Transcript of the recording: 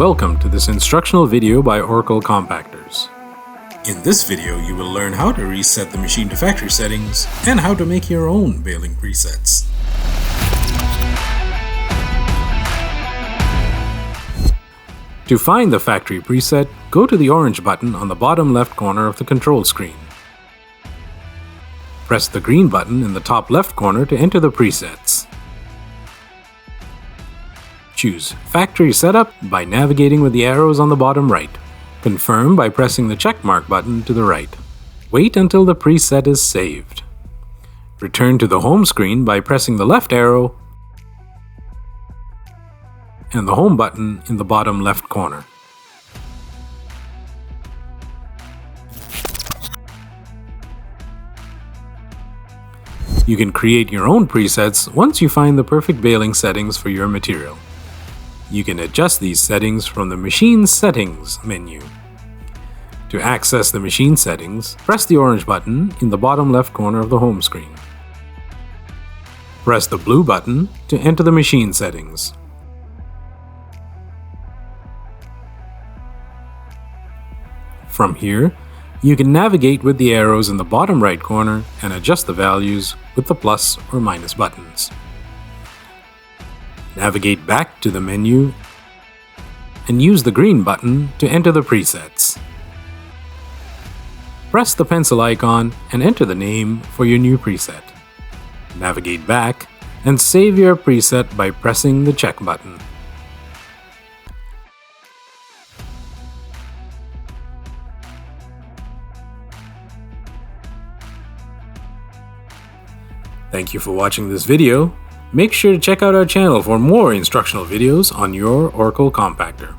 welcome to this instructional video by Orkel Compactors. In this video, you will learn how to reset the machine to factory settings and how to make your own baling presets. To find the factory preset, go to the orange button on the bottom left corner of the control screen. Press the green button in the top left corner to enter the presets. Choose Factory Setup by navigating with the arrows on the bottom right. Confirm by pressing the checkmark button to the right. Wait until the preset is saved. Return to the home screen by pressing the left arrow and the home button in the bottom left corner. You can create your own presets once you find the perfect baling settings for your material. You can adjust these settings from the Machine Settings menu. To access the machine settings, press the orange button in the bottom left corner of the home screen. Press the blue button to enter the machine settings. From here, you can navigate with the arrows in the bottom right corner and adjust the values with the plus or minus buttons. Navigate back to the menu and use the green button to enter the presets. Press the pencil icon and enter the name for your new preset. Navigate back and save your preset by pressing the check button. Thank you for watching this video. Make sure to check out our channel for more instructional videos on your Orkel compactor.